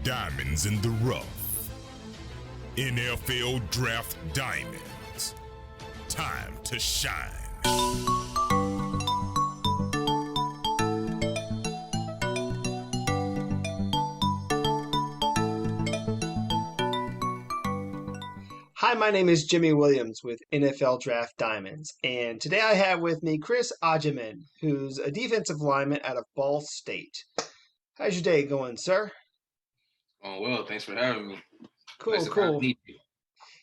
Diamonds in the rough. NFL Draft Diamonds. Time to shine. Hi, my name is Jimmy Williams with NFL Draft Diamonds, and today I have with me Chris Agyemang, who's a defensive lineman out of Ball State. How's your day going, sir? Oh well, thanks for having me. Nice Cool, to finally cool. meet you.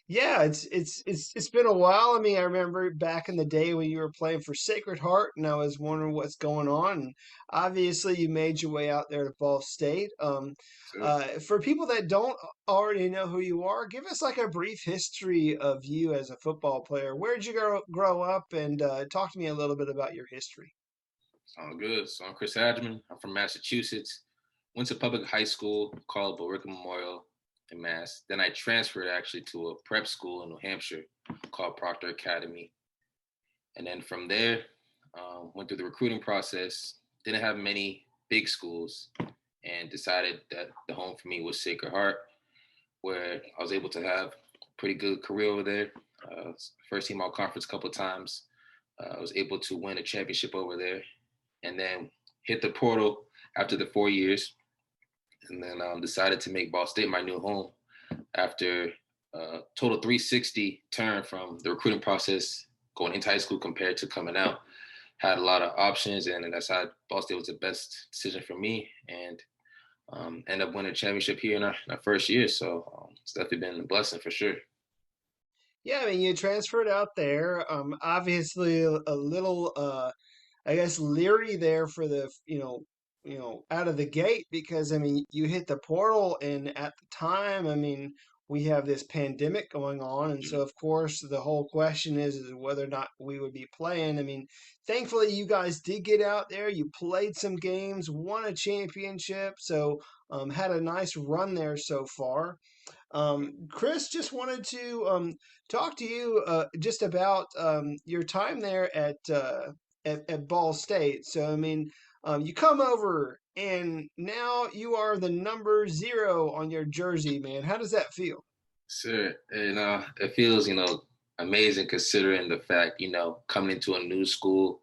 Yeah, it's been a while. I mean, I remember back in the day when you were playing for Sacred Heart, and I was wondering what's going on. And obviously, you made your way out there to Ball State. Sure. For people that don't already know who you are, give us like a brief history of you as a football player. Where did you grow up, and talk to me a little bit about your history. Sounds good. So I'm Chris Agyemang. I'm from Massachusetts. Went to public high school called Billerica Memorial in Mass. Then I transferred actually to a prep school in New Hampshire called Proctor Academy. And then from there, went through the recruiting process. Didn't have many big schools, and decided that the home for me was Sacred Heart, where I was able to have a pretty good career over there. First team all conference a couple of times. I was able to win a championship over there, and then hit the portal after the 4 years, and then decided to make Ball State my new home after a total 360 turn from the recruiting process going into high school compared to coming out. Had a lot of options, and that's how Ball State was the best decision for me, and ended up winning a championship here in our first year. So it's definitely been a blessing for sure. Yeah, I mean, you transferred out there. Obviously, a little, I guess, leery there for the, out of the gate because I mean, you hit the portal, and at the time, I mean, we have this pandemic going on, and so of course, the whole question is whether or not we would be playing. I mean, thankfully, you guys did get out there. You played some games, won a championship, so had a nice run there so far. Chris, just wanted to talk to you just about your time there at Ball State. So, I mean, you come over and now you are the number 0 on your jersey, man. How does that feel? Sure. And it feels, amazing considering the fact, coming into a new school.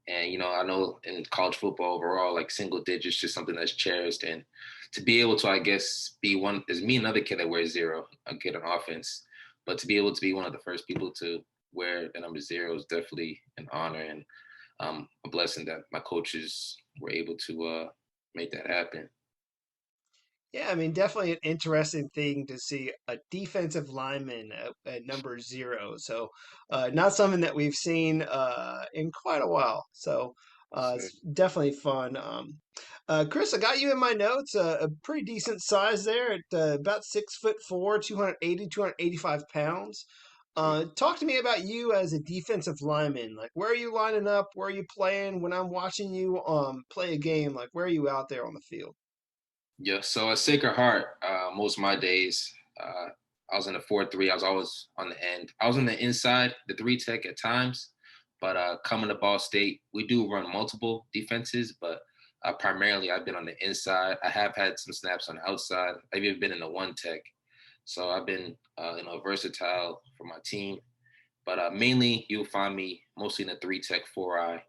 And, I know in college football overall, like single digits, just something that's cherished. And to be able to, I guess, be one, is me another kid that wears 0, a kid on offense. But to be able to be one of the first people to wear the number 0 is definitely an honor and a blessing that my coaches were able to make that happen. Yeah, I mean, definitely an interesting thing to see a defensive lineman at number 0. So, not something that we've seen in quite a while. So, So, it's definitely fun. Chris, I got you in my notes. A pretty decent size there at about 6'4", 280, 285 pounds. Talk to me about you as a defensive lineman. Like, where are you lining up? Where are you playing? When I'm watching you play a game, like, where are you out there on the field? yeah, so at Sacred Heart, most of my days, I was in the 4-3. I was always on the end. I was on the inside, the 3 tech at times, but coming to Ball State, we do run multiple defenses, but primarily I've been on the inside. I have had some snaps on the outside. I've even been in the 1 tech. So I've been, versatile for my team. But mainly you'll find me mostly in the 3 tech 4-eye,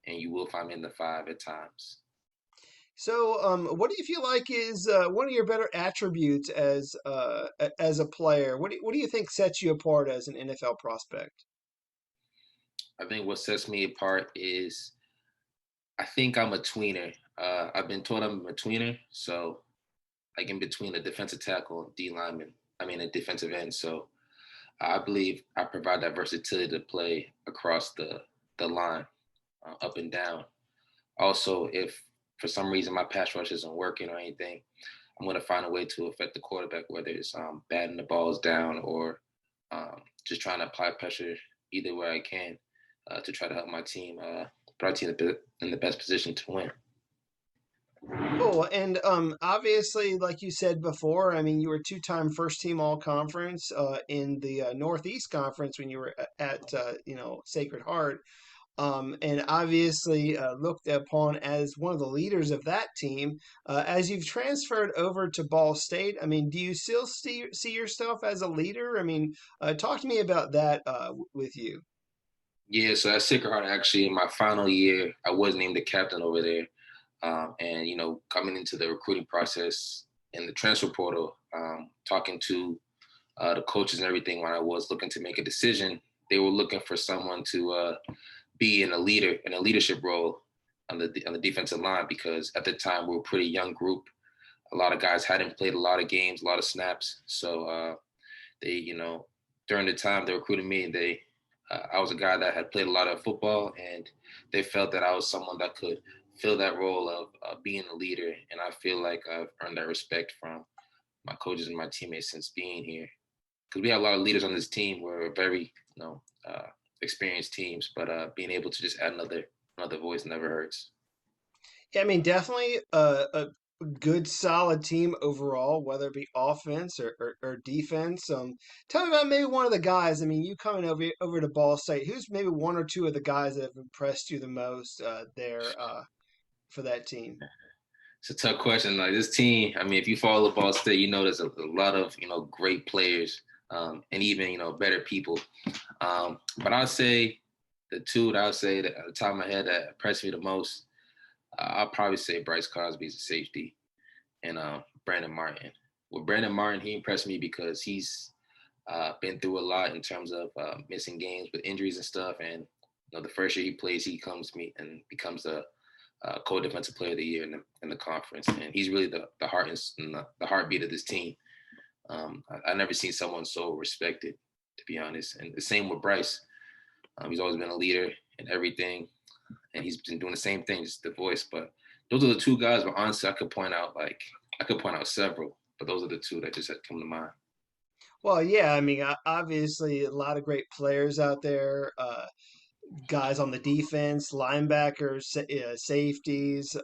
and you will find me in the 5 at times. So, what do you feel like is one of your better attributes as a player? What do you think sets you apart as an NFL prospect? I think what sets me apart is I think I'm a tweener. I've been told I'm a tweener, so like in between a defensive tackle and D lineman. I mean, a defensive end. So I believe I provide that versatility to play across the line, up and down. Also, if for some reason my pass rush isn't working or anything, I'm going to find a way to affect the quarterback, whether it's batting the balls down or just trying to apply pressure either way I can to try to help my team put our team in the best position to win. Cool. And obviously, like you said before, I mean, you were two-time first team all conference in the Northeast Conference when you were at Sacred Heart. and obviously looked upon as one of the leaders of that team. As you've transferred over to Ball State, I mean, do you still see yourself as a leader? I mean, talk to me about that with you. Yeah, so at Sacred Heart, actually, in my final year, I was named the captain over there. And, coming into the recruiting process in the transfer portal, talking to the coaches and everything when I was looking to make a decision, they were looking for someone to be in a leadership role on the defensive line because at the time we were a pretty young group. A lot of guys hadn't played a lot of games, a lot of snaps. So they, during the time they recruited me, I was a guy that had played a lot of football, and they felt that I was someone that could fill that role of being a leader. And I feel like I've earned that respect from my coaches and my teammates since being here. Because we have a lot of leaders on this team. We're very, experienced teams, but being able to just add another voice never hurts. Yeah, I mean, definitely a good, solid team overall, whether it be offense or defense. Tell me about maybe one of the guys. I mean, you coming over to Ball State, who's maybe one or two of the guys that have impressed you the most there for that team? It's a tough question. Like this team, I mean, if you follow Ball State, you know there's a lot of great players and even better people. But I'd say the two that I'd say that at the top of my head that impressed me the most, I'll probably say Bryce Crosby's a safety and Brandon Martin. With Brandon Martin, he impressed me because he's been through a lot in terms of missing games with injuries and stuff. And the first year he plays, he comes to me and becomes a co-defensive player of the year in the conference, and he's really the heart and the heartbeat of this team. I never seen someone so respected, to be honest. And the same with Bryce. He's always been a leader in everything, and he's been doing the same thing, just the voice. But those are the two guys. But honestly, I could point out several, but those are the two that just had come to mind. Well, yeah, I mean, obviously a lot of great players out there. Guys on the defense, linebackers, safeties,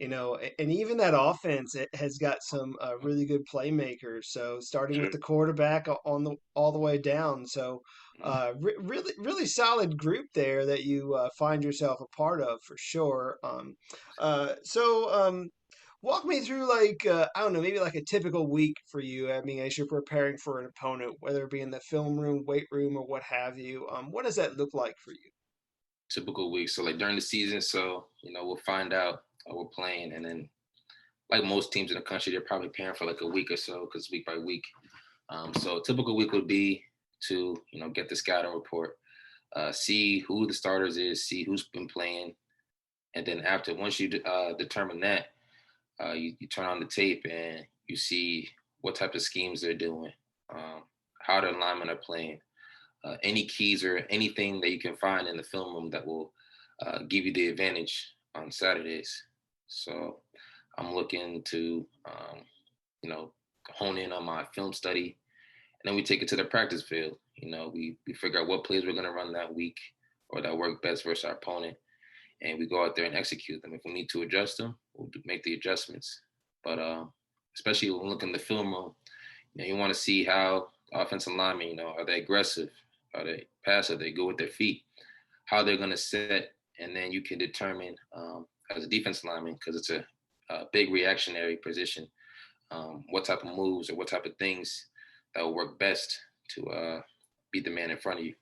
and even that offense it has got some really good playmakers. So starting with Sure. the quarterback on the all the way down. So Mhm. really, really solid group there that you find yourself a part of for sure. Walk me through like I don't know, maybe like a typical week for you. I mean, as you're preparing for an opponent, whether it be in the film room, weight room, or what have you. What does that look like for you? Typical week. So like during the season, so we'll find out we're playing, and then like most teams in the country, they're probably paying for like a week or so because week by week. So a typical week would be to get the scouting report, see who the starters is, see who's been playing, and then after once you determine that, you turn on the tape and you see what type of schemes they're doing, how their linemen are playing, any keys or anything that you can find in the film room that will give you the advantage on Saturdays. So I'm looking to, you know, hone in on my film study, and then we take it to the practice field. We figure out what plays we're going to run that week or that work best versus our opponent, and we go out there and execute them. If we need to adjust them, we'll make the adjustments. But especially when looking at the film room, you want to see how offensive linemen, are they aggressive? Are they passive? They go with their feet? How they're going to set, and then you can determine as a defense lineman, because it's a big reactionary position, what type of moves or what type of things that will work best to beat the man in front of you.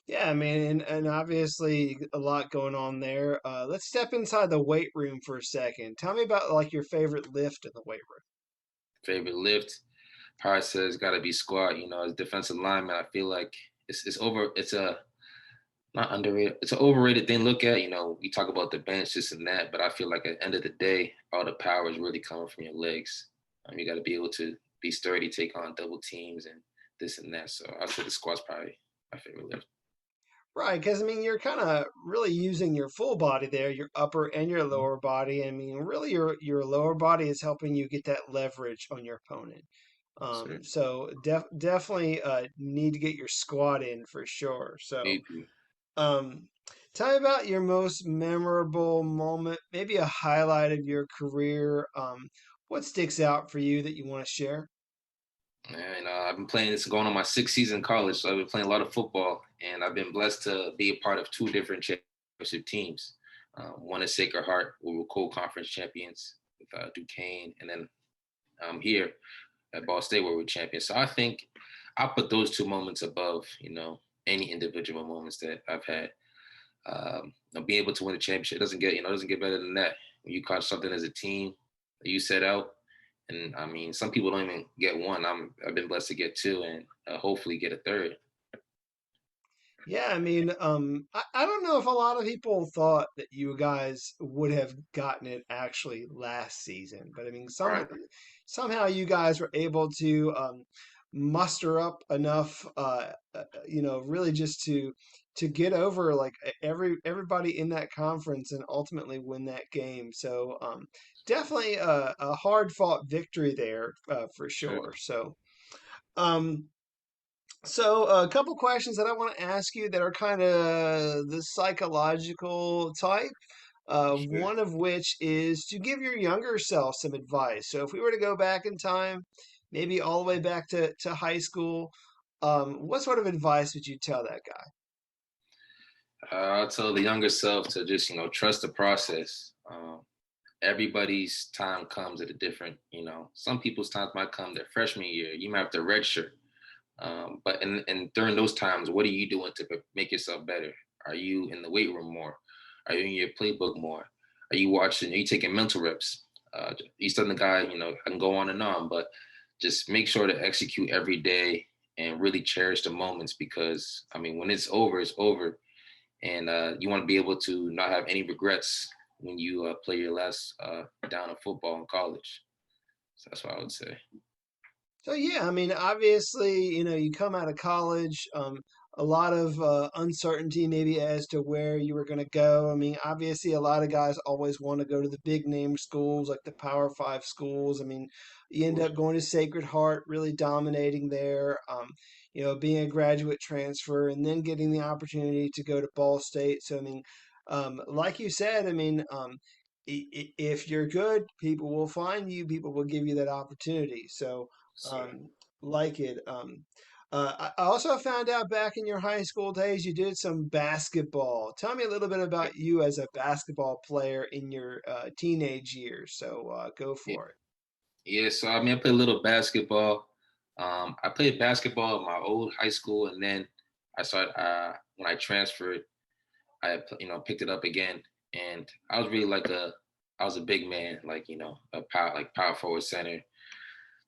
Yeah, I mean, and obviously a lot going on there. Let's step inside the weight room for a second. Tell me about like your favorite lift in the weight room. Favorite lift, Hart says, got to be squat. As defensive lineman, I feel like it's over. It's a not underrated. It's an overrated thing to look at. We talk about the bench, this and that, but I feel like at the end of the day, all the power is really coming from your legs. You got to be able to be sturdy, take on double teams, and this and that. So I say the squat's probably my favorite lift. Right, because I mean, you're kind of really using your full body there, your upper and your Mhm. lower body. I mean, really, your lower body is helping you get that leverage on your opponent. So Definitely need to get your squat in for sure. So, need to. um, tell me about your most memorable moment, maybe a highlight of your career. What sticks out for you that you want to share? And I've been playing. It's going on my sixth season in college, so I've been playing a lot of football, and I've been blessed to be a part of two different championship teams. One is Sacred Heart, we were co-conference champions with Duquesne, and then here at Ball State where we're champions. So I think I put those two moments above, any individual moments that I've had. Being able to win a championship doesn't get better than that. When you catch something as a team that you set out, and I mean, some people don't even get one. I've been blessed to get two, and hopefully get a third. Yeah, I mean, I don't know if a lot of people thought that you guys would have gotten it actually last season, but I mean, Right. somehow you guys were able to muster up enough, really just to get over like everybody in that conference and ultimately win that game. So definitely a hard fought victory there for Sure. sure. Um, so, a couple questions that I want to ask you that are kind of the psychological type. Sure. One of which is to give your younger self some advice. So, if we were to go back in time, maybe all the way back to high school, what sort of advice would you tell that guy? I'll tell the younger self to just trust the process. Everybody's time comes at a different. Some people's times might come their freshman year. You might have to redshirt. But and during those times, what are you doing to make yourself better? Are you in the weight room more? Are you in your playbook more? Are you watching? Are you taking mental reps? Each other guy, I can go on and on, but just make sure to execute every day and really cherish the moments because I mean, when it's over, it's over, and you want to be able to not have any regrets when you play your last down of football in college. So that's what I would say. So yeah, I mean, obviously, you come out of college, a lot of uncertainty maybe as to where you were going to go. I mean, obviously, a lot of guys always want to go to the big name schools like the Power Five schools. I mean, you Of end course. up going to Sacred Heart, really dominating there. Being a graduate transfer and then getting the opportunity to go to Ball State. So I mean, like you said, I mean, if you're good, people will find you. People will give you that opportunity. So So um, like it. I also found out back in your high school days you did some basketball. Tell me a little bit about you as a basketball player in your teenage years. So go yeah. for it. Yeah, so I mean, I played a little basketball. I played basketball at my old high school, and then I started when I transferred. Picked it up again, and I was really I was a big man, like power forward center.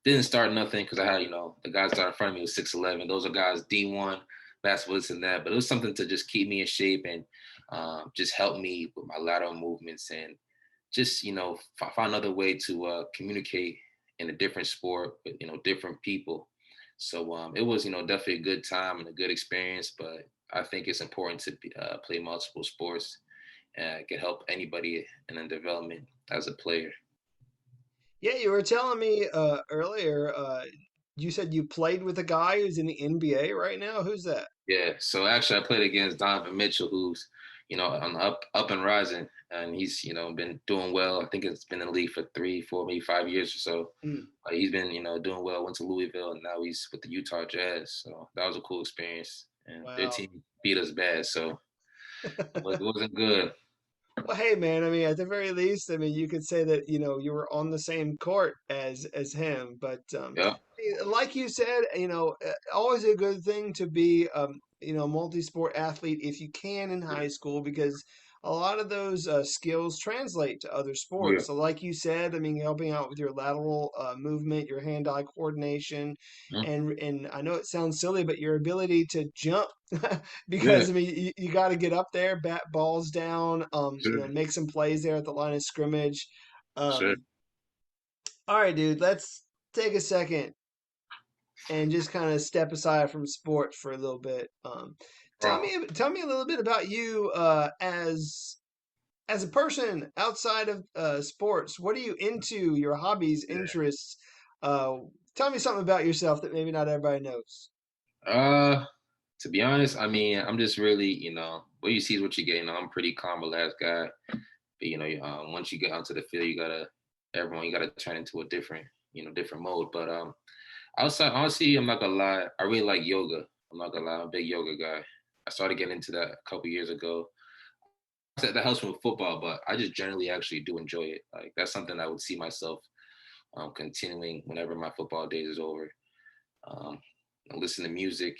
Didn't start nothing because I had the guys that are in front of me was 6'11". Those are guys D1 basketball this and that, but it was something to just keep me in shape and just help me with my lateral movements and just find another way to communicate in a different sport with different people. So it was definitely a good time and a good experience. But I think it's important to play multiple sports. It can help anybody in their development as a player. Yeah, you were telling me earlier. You said you played with a guy who's in the NBA right now. Who's that? Yeah. So actually, I played against Donovan Mitchell, who's on the up and rising, and he's been doing well. I think it's been in the league for 3, 4, maybe 5 years or so. Mm, He's been doing well. Went to Louisville, and now he's with the Utah Jazz. So that was a cool experience. And their wow. team beat us bad, so it wasn't good. Well, hey man, I mean, at the very least, I mean, you could say that, you were on the same court as him, but Yeah. like you said, always a good thing to be a multi-sport athlete if you can in high school because a lot of those skills translate to other Oh yeah. sports. So like you said, I mean, helping out with your lateral movement, your hand-eye coordination, Mhm. and I know it sounds silly, but your ability to jump Yeah. because I mean you got to get up there, bat balls down, Sure. make some plays there at the line of scrimmage. Sure. Um, all right, dude, let's take a second and just kind of step aside from sports for a little bit. Wrong. Tell me a little bit about you as a person outside of sports. What are you into? Your hobbies, Yeah. interests. Uh, Tell me something about yourself that maybe not everybody knows. Uh, to be honest, I mean, I'm just really, what you see is what you get. I'm a pretty calm, relaxed guy. But once you get onto the field, you gotta turn into a different mode. But Outside, honestly, I'm not gonna lie. I really like yoga. I'm not gonna lie. I'm a big yoga guy. I started getting into that a couple years ago. That helps me with football, but I just generally actually do enjoy it. Like that's something I would see myself continuing whenever my football days is over. Um, listen to music,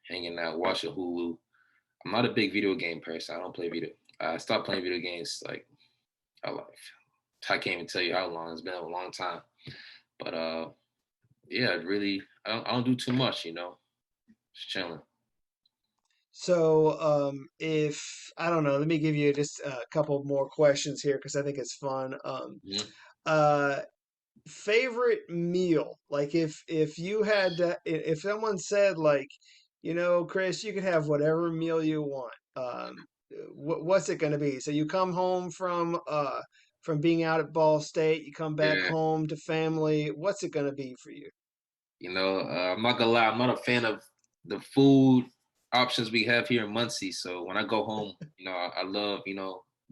hanging out, watching Hulu. I'm not a big video game person. I don't play video. I stopped playing video games like I can't even tell you how long. It's been a long time. But yeah, really, I don't do too much. Just chilling. So, if I don't know, let me give you just a couple more questions here because I think it's fun. Mhm. Uh, favorite meal? Like if you had if someone said like, Chris, you could have whatever meal you want. What's it going to be? So you come home from being out at Ball State, you come back Yeah, home to family. What's it going to be for you? I'm not gonna lie. I'm not a fan of the food options we have here in Muncie. So when I go home, I love,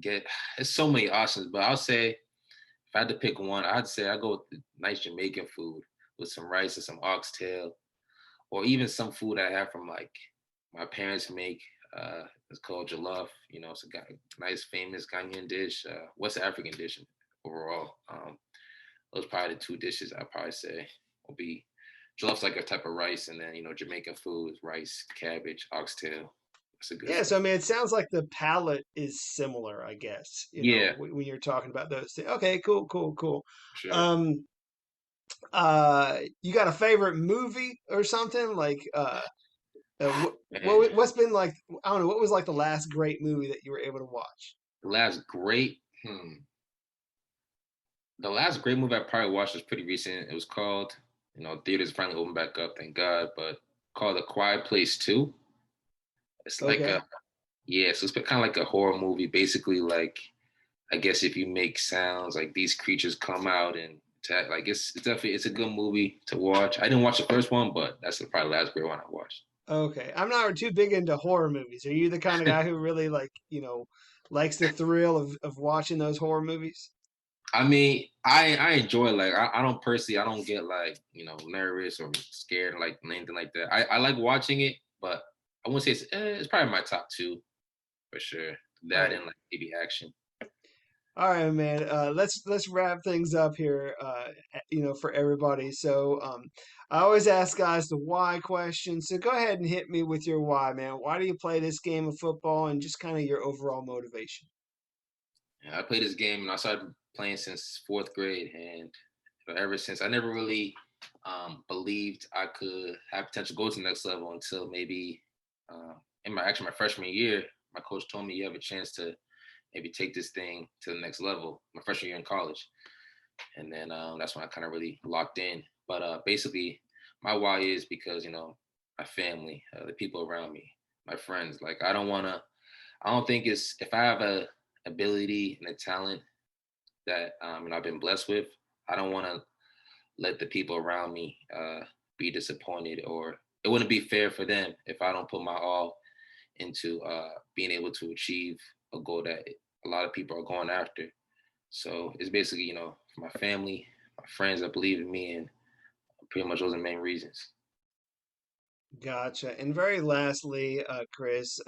get. There's so many options, but I'll say if I had to pick one, I'd say I go with the nice Jamaican food with some rice and some oxtail, or even some food I have from like my parents make. It's called jollof. It's a nice famous Ghanaian dish, West African dish overall. Those probably the two dishes I'd probably say will be jollof's like a type of rice, and then Jamaican food is rice, cabbage, oxtail. That's a good Yeah, so I stuff. mean, it sounds like the palette is similar, I guess, Yeah, when you're talking about those things. Okay, cool, cool, cool. sure. Um, you got a favorite movie or something? Like, Man, what's been like, I don't know, what was like the last great movie that you were able to watch? the last great, the last great movie I probably watched was pretty recent. It was called, theaters finally opened back up, thank God, but called A Quiet Place 2. It's like Okay. yeah, so it's kind of like a horror movie. Basically, like I guess if you make sounds, like these creatures come out and attack. Like it's definitely it's a good movie to watch. I didn't watch the first one, but that's probably the last great one I watched. Okay. I'm not too big into horror movies. Are you the kind of guy who really like, likes the thrill of watching those horror movies? I mean, I enjoy like I don't personally I don't get like nervous or scared or like anything like that. I like watching it, but I wouldn't say it's probably my top two for sure. All That right. and like maybe action. All right, man. Let's wrap things up here. For everybody. So, I always ask guys the why question. So go ahead and hit me with your why, man. Why do you play this game of football, and just kind of your overall motivation? Yeah, I played this game and I started playing since fourth grade, and ever since I never really believed I could have potential to go to the next level until maybe in my freshman year, my coach told me you have a chance to maybe take this thing to the next level. My freshman year in college, and then that's when I kind of really locked in. But basically, my why is because my family, the people around me, my friends. Like I don't want to. I don't think it's if I have a ability and a talent that I've been blessed with. I don't want to let the people around me be disappointed, or it wouldn't be fair for them if I don't put my all into being able to achieve a goal that a lot of people are going after. So it's basically, for my family, my friends that believe in me, and pretty much those are the main reasons. Gotcha. And very lastly, Chris,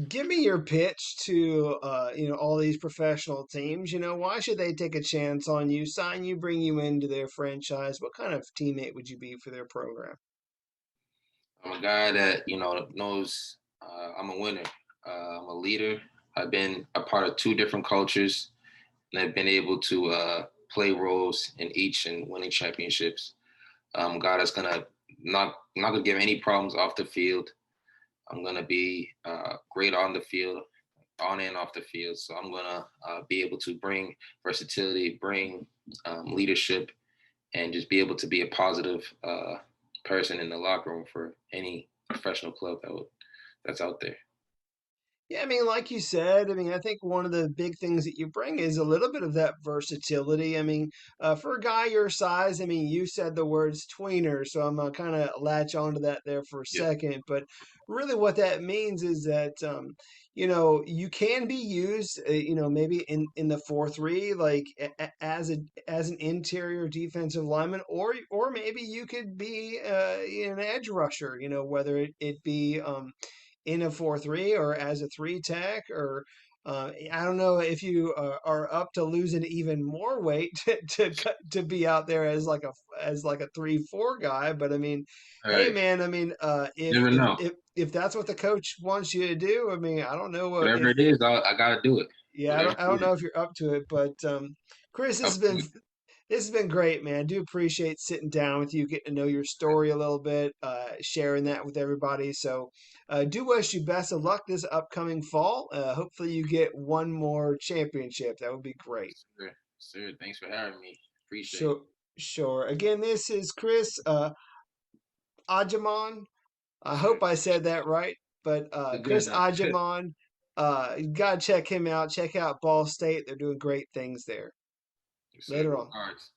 give me your pitch to all these professional teams. Why should they take a chance on you, sign you, bring you into their franchise? What kind of teammate would you be for their program? I'm a guy that knows I'm a winner. I'm a leader. I've been a part of two different cultures, and I've been able to play roles in each and winning championships. God is gonna not gonna give any problems off the field. I'm gonna be great on the field, on and off the field. So I'm gonna be able to bring versatility, bring leadership, and just be able to be a positive person in the locker room for any professional club that's out there. Yeah, I mean, like you said, I mean, I think one of the big things that you bring is a little bit of that versatility. I mean, for a guy your size, I mean, you said the words tweener, so I'm gonna kind of latch onto that there for a Yeah. second. But really, what that means is that you can be used, maybe in the 4-3, like as an interior defensive lineman, or maybe you could be an edge rusher. Whether it be in a 4-3 or as a three tech or I don't know if you are up to losing even more weight to be out there as like a 3-4 guy. But I mean, All hey right. man, I mean, Never know. if that's what the coach wants you to do, I mean, I don't know Whatever if it is, I gotta do it. yeah, Whatever I don't it know is. if you're up to it, but Chris, Up to it. this has been great, man. I do appreciate sitting down with you, getting to know your story a little bit, sharing that with everybody. So, do wish you best of luck this upcoming fall. Hopefully, you get one more championship. That would be great. Sir, sir, thanks for having me. Appreciate it. Sure, sure. Again, this is Chris Agyemang. I Yes, hope sir. I said that right, but You're good Chris though. Agyemang. You gotta check him out. Check out Ball State. They're doing great things there. Yes, sir. Later Go on. Cards.